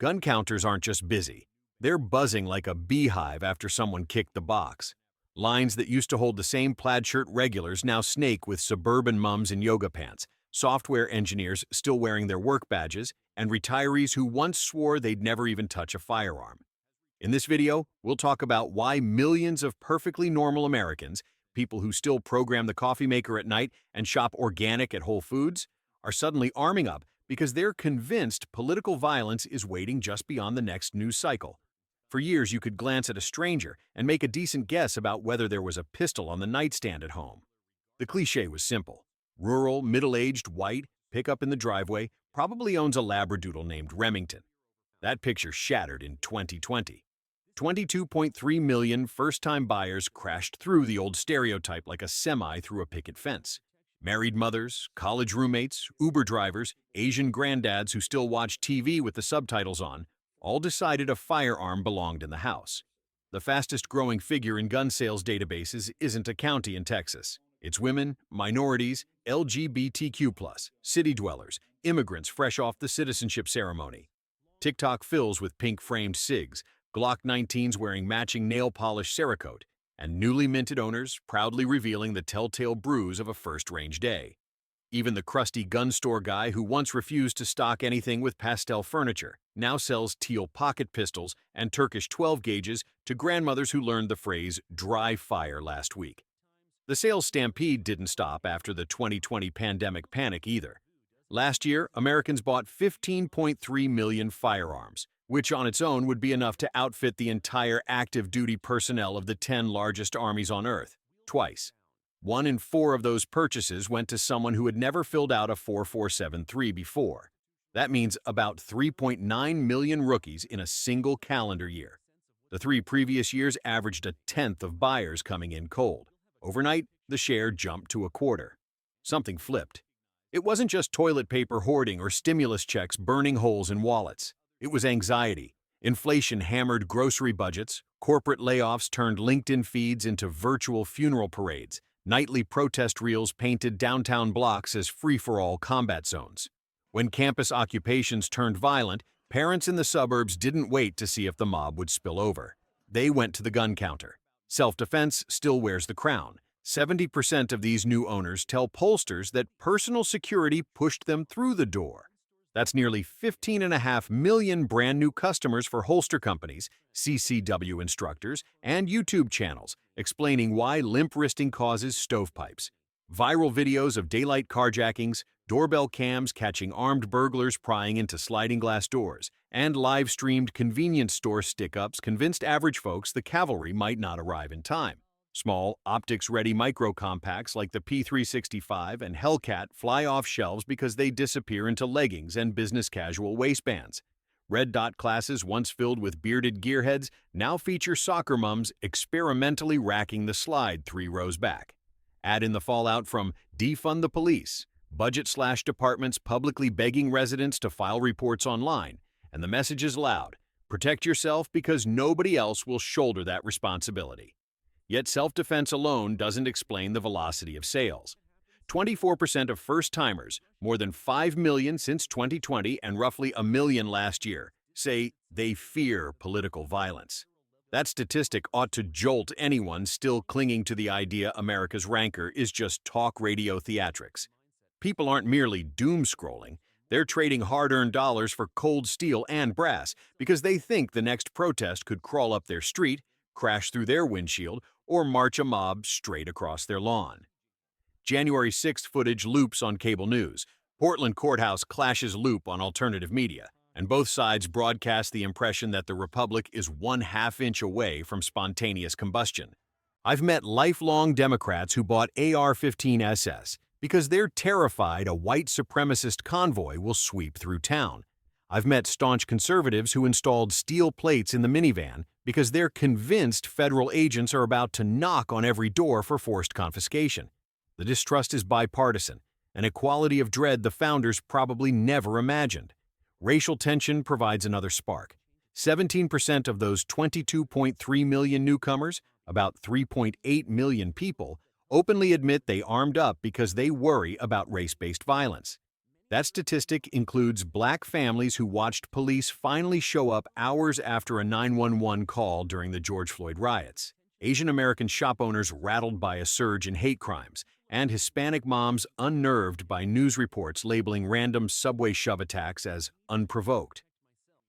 Gun counters aren't just busy. They're buzzing like a beehive after someone kicked the box. Lines that used to hold the same plaid shirt regulars now snake with suburban mums in yoga pants, software engineers still wearing their work badges, and retirees who once swore they'd never even touch a firearm. In this video, we'll talk about why millions of perfectly normal Americans, people who still program the coffee maker at night and shop organic at Whole Foods, are suddenly arming up because they're convinced political violence is waiting just beyond the next news cycle. For years, you could glance at a stranger and make a decent guess about whether there was a pistol on the nightstand at home. The cliché was simple. Rural, middle-aged, white, pickup in the driveway, probably owns a labradoodle named Remington. That picture shattered in 2020. 22.3 million first-time buyers crashed through the old stereotype like a semi through a picket fence. Married mothers, college roommates, Uber drivers, Asian granddads who still watch TV with the subtitles on, all decided a firearm belonged in the house. The fastest-growing figure in gun sales databases isn't a county in Texas. It's women, minorities, LGBTQ+, city dwellers, immigrants fresh off the citizenship ceremony. TikTok fills with pink-framed SIGs, Glock 19s wearing matching nail-polish Cerakote, and newly minted owners proudly revealing the telltale bruise of a first-range day. Even the crusty gun store guy who once refused to stock anything with pastel furniture now sells teal pocket pistols and Turkish 12 gauges to grandmothers who learned the phrase dry fire last week. The sales stampede didn't stop after the 2020 pandemic panic either. Last year, Americans bought 15.3 million firearms, which on its own would be enough to outfit the entire active duty personnel of the 10 largest armies on Earth, twice. 1 in 4 of those purchases went to someone who had never filled out a 4473 before. That means about 3.9 million rookies in a single calendar year. The 3 previous years averaged a tenth of buyers coming in cold. Overnight, the share jumped to a quarter. Something flipped. It wasn't just toilet paper hoarding or stimulus checks burning holes in wallets. It was anxiety. Inflation hammered grocery budgets, corporate layoffs turned LinkedIn feeds into virtual funeral parades, nightly protest reels painted downtown blocks as free-for-all combat zones. When campus occupations turned violent, parents in the suburbs didn't wait to see if the mob would spill over. They went to the gun counter. Self-defense still wears the crown. 70% of these new owners tell pollsters that personal security pushed them through the door. That's nearly 15.5 million brand new customers for holster companies, CCW instructors, and YouTube channels, explaining why limp wristing causes stovepipes. Viral videos of daylight carjackings, doorbell cams catching armed burglars prying into sliding glass doors, and live-streamed convenience store stick-ups convinced average folks the cavalry might not arrive in time. Small, optics-ready micro-compacts like the P365 and Hellcat fly off shelves because they disappear into leggings and business-casual waistbands. Red dot classes once filled with bearded gearheads now feature soccer mums experimentally racking the slide 3 rows back. Add in the fallout from defund the police, budget-slash departments publicly begging residents to file reports online, and the message is loud: protect yourself because nobody else will shoulder that responsibility. Yet self-defense alone doesn't explain the velocity of sales. 24% of first-timers, more than 5 million since 2020 and roughly a million last year, say they fear political violence. That statistic ought to jolt anyone still clinging to the idea America's rancor is just talk radio theatrics. People aren't merely doom-scrolling. They're trading hard-earned dollars for cold steel and brass because they think the next protest could crawl up their street, crash through their windshield, or march a mob straight across their lawn. January 6th footage loops on cable news. Portland courthouse clashes loop on alternative media, and both sides broadcast the impression that the Republic is 1/2 inch away from spontaneous combustion. I've met lifelong Democrats who bought AR-15 SS because they're terrified a white supremacist convoy will sweep through town. I've met staunch conservatives who installed steel plates in the minivan because they're convinced federal agents are about to knock on every door for forced confiscation. The distrust is bipartisan, an equality of dread the founders probably never imagined. Racial tension provides another spark. 17% of those 22.3 million newcomers, about 3.8 million people, openly admit they armed up because they worry about race-based violence. That statistic includes black families who watched police finally show up hours after a 911 call during the George Floyd riots, Asian American shop owners rattled by a surge in hate crimes, and Hispanic moms unnerved by news reports labeling random subway shove attacks as unprovoked.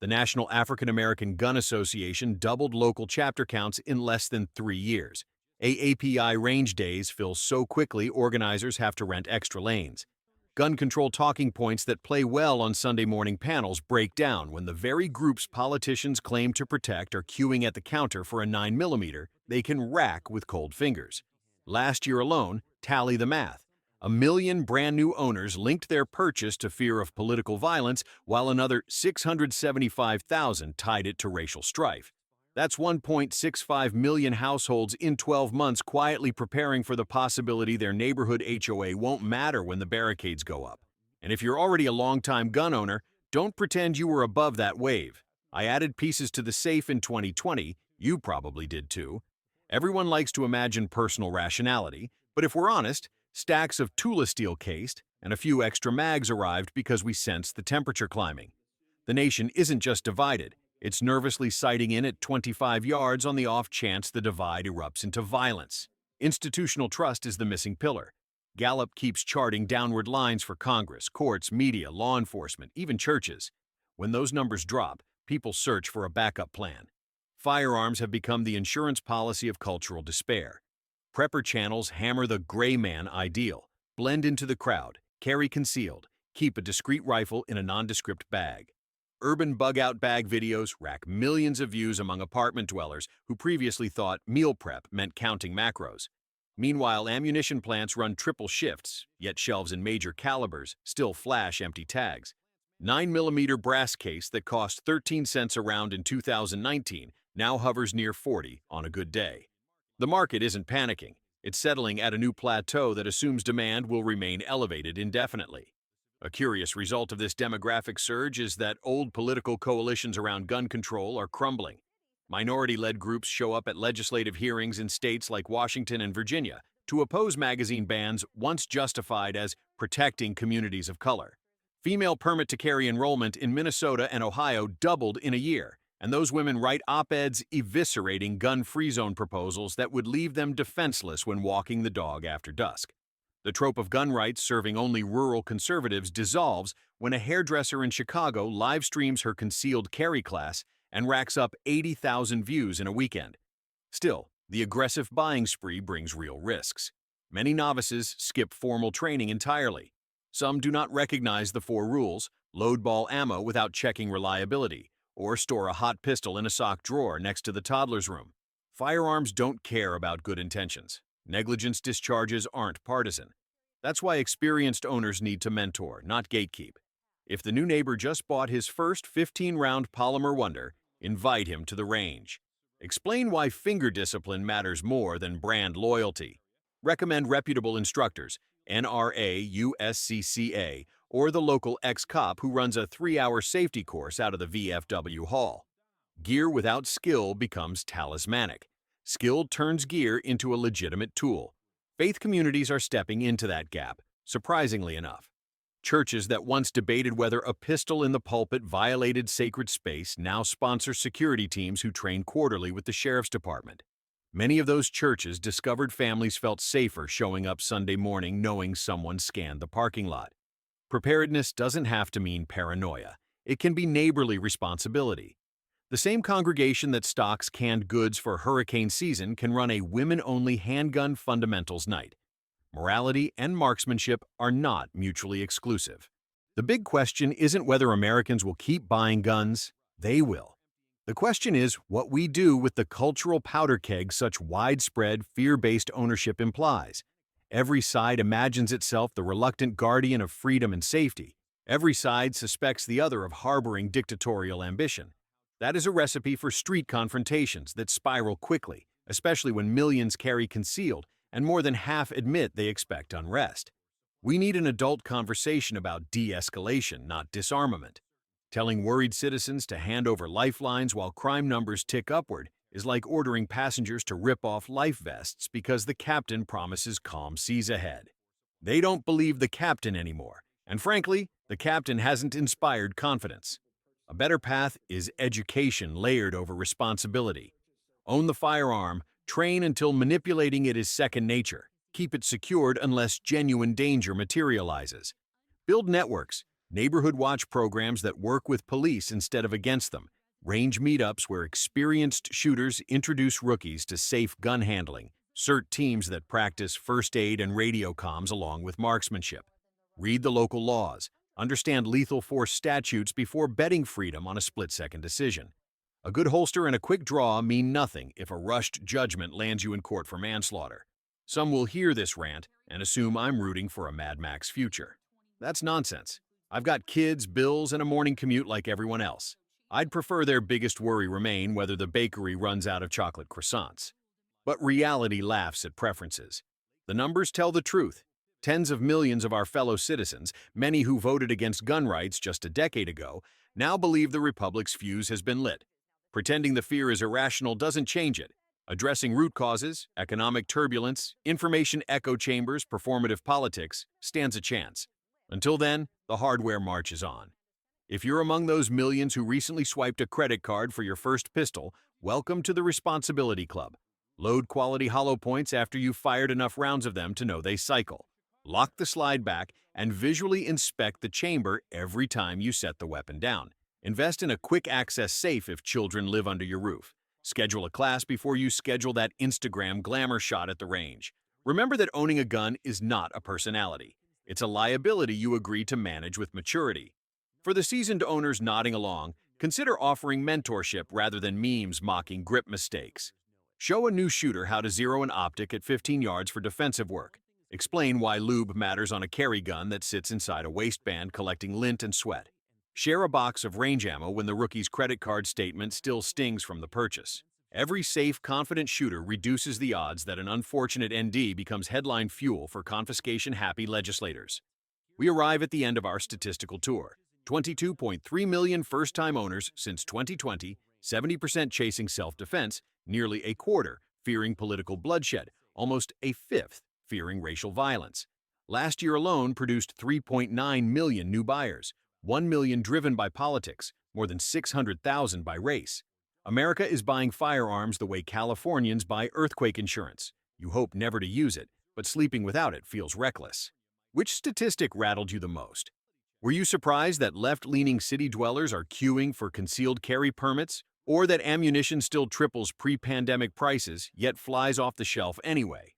The National African American Gun Association doubled local chapter counts in less than 3 years. AAPI range days fill so quickly organizers have to rent extra lanes. Gun control talking points that play well on Sunday morning panels break down when the very groups politicians claim to protect are queuing at the counter for a 9mm they can rack with cold fingers. Last year alone, tally the math. 1 million brand new owners linked their purchase to fear of political violence, while another 675,000 tied it to racial strife. That's 1.65 million households in 12 months quietly preparing for the possibility their neighborhood HOA won't matter when the barricades go up. And if you're already a longtime gun owner, don't pretend you were above that wave. I added pieces to the safe in 2020, you probably did too. Everyone likes to imagine personal rationality, but if we're honest, stacks of Tula steel cased and a few extra mags arrived because we sensed the temperature climbing. The nation isn't just divided. It's nervously sighting in at 25 yards on the off chance the divide erupts into violence. Institutional trust is the missing pillar. Gallup keeps charting downward lines for Congress, courts, media, law enforcement, even churches. When those numbers drop, people search for a backup plan. Firearms have become the insurance policy of cultural despair. Prepper channels hammer the gray man ideal. Blend into the crowd, carry concealed, keep a discreet rifle in a nondescript bag. Urban bug-out bag videos rack millions of views among apartment dwellers who previously thought meal prep meant counting macros. Meanwhile, ammunition plants run triple shifts, yet shelves in major calibers still flash empty tags. 9mm brass case that cost 13 cents a round in 2019 now hovers near 40 on a good day. The market isn't panicking. It's settling at a new plateau that assumes demand will remain elevated indefinitely. A curious result of this demographic surge is that old political coalitions around gun control are crumbling. Minority-led groups show up at legislative hearings in states like Washington and Virginia to oppose magazine bans once justified as protecting communities of color. Female permit-to-carry enrollment in Minnesota and Ohio doubled in a year, and those women write op-eds eviscerating gun-free zone proposals that would leave them defenseless when walking the dog after dusk. The trope of gun rights serving only rural conservatives dissolves when a hairdresser in Chicago live streams her concealed carry class and racks up 80,000 views in a weekend. Still, the aggressive buying spree brings real risks. Many novices skip formal training entirely. Some do not recognize the 4 rules, load ball ammo without checking reliability, or store a hot pistol in a sock drawer next to the toddler's room. Firearms don't care about good intentions. Negligence discharges aren't partisan. That's why experienced owners need to mentor, not gatekeep. If the new neighbor just bought his first 15-round polymer wonder, invite him to the range. Explain why finger discipline matters more than brand loyalty. Recommend reputable instructors, NRA, USCCA, or the local ex-cop who runs a 3-hour safety course out of the VFW hall. Gear without skill becomes talismanic. Skill turns gear into a legitimate tool. Faith communities are stepping into that gap, surprisingly enough. Churches that once debated whether a pistol in the pulpit violated sacred space now sponsor security teams who train quarterly with the sheriff's department. Many of those churches discovered families felt safer showing up Sunday morning knowing someone scanned the parking lot. Preparedness doesn't have to mean paranoia. It can be neighborly responsibility. The same congregation that stocks canned goods for hurricane season can run a women-only handgun fundamentals night. Morality and marksmanship are not mutually exclusive. The big question isn't whether Americans will keep buying guns. They will. The question is what we do with the cultural powder keg such widespread, fear-based ownership implies. Every side imagines itself the reluctant guardian of freedom and safety. Every side suspects the other of harboring dictatorial ambition. That is a recipe for street confrontations that spiral quickly, especially when millions carry concealed and more than half admit they expect unrest. We need an adult conversation about de-escalation, not disarmament. Telling worried citizens to hand over lifelines while crime numbers tick upward is like ordering passengers to rip off life vests because the captain promises calm seas ahead. They don't believe the captain anymore, and frankly, The captain hasn't inspired confidence. A better path is education layered over responsibility. Own the firearm, train until manipulating it is second nature. Keep it secured unless genuine danger materializes. Build networks, neighborhood watch programs that work with police instead of against them. Range meetups where experienced shooters introduce rookies to safe gun handling. CERT teams that practice first aid and radio comms along with marksmanship. Read the local laws. Understand lethal force statutes before betting freedom on a split-second decision. A good holster and a quick draw mean nothing if a rushed judgment lands you in court for manslaughter. Some will hear this rant and assume I'm rooting for a Mad Max future. That's nonsense. I've got kids, bills, and a morning commute like everyone else. I'd prefer their biggest worry remain whether the bakery runs out of chocolate croissants. But reality laughs at preferences. The numbers tell the truth. Tens of millions of our fellow citizens, many who voted against gun rights just a decade ago, now believe the Republic's fuse has been lit. Pretending the fear is irrational doesn't change it. Addressing root causes, economic turbulence, information echo chambers, performative politics, stands a chance. Until then, the hardware marches on. If you're among those millions who recently swiped a credit card for your first pistol, welcome to the Responsibility Club. Load quality hollow points after you've fired enough rounds of them to know they cycle. Lock the slide back and visually inspect the chamber every time you set the weapon down. Invest in a quick access safe if children live under your roof. Schedule a class before you schedule that Instagram glamour shot at the range. Remember that owning a gun is not a personality. It's a liability you agree to manage with maturity. For the seasoned owners nodding along, consider offering mentorship rather than memes mocking grip mistakes. Show a new shooter how to zero an optic at 15 yards for defensive work. Explain why lube matters on a carry gun that sits inside a waistband collecting lint and sweat. Share a box of range ammo when the rookie's credit card statement still stings from the purchase. Every safe, confident shooter reduces the odds that an unfortunate ND becomes headline fuel for confiscation-happy legislators. We arrive at the end of our statistical tour. 22.3 million first-time owners since 2020, 70% chasing self-defense, nearly a quarter fearing political bloodshed, almost a fifth fearing racial violence. Last year alone produced 3.9 million new buyers, 1 million driven by politics, more than 600,000 by race. America is buying firearms the way Californians buy earthquake insurance. You hope never to use it, but sleeping without it feels reckless. Which statistic rattled you the most? Were you surprised that left-leaning city dwellers are queuing for concealed carry permits, or that ammunition still triples pre-pandemic prices yet flies off the shelf anyway?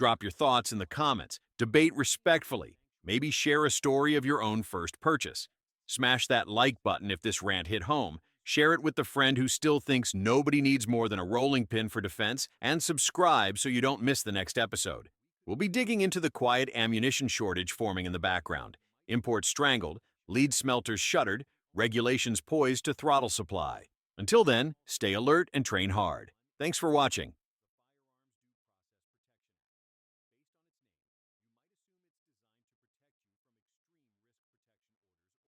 Drop your thoughts in the comments, debate respectfully, maybe share a story of your own first purchase. Smash that like button if this rant hit home, share it with the friend who still thinks nobody needs more than a rolling pin for defense, and subscribe so you don't miss the next episode. We'll be digging into the quiet ammunition shortage forming in the background. Imports strangled, lead smelters shuttered, regulations poised to throttle supply. Until then, stay alert and train hard. Thanks for watching.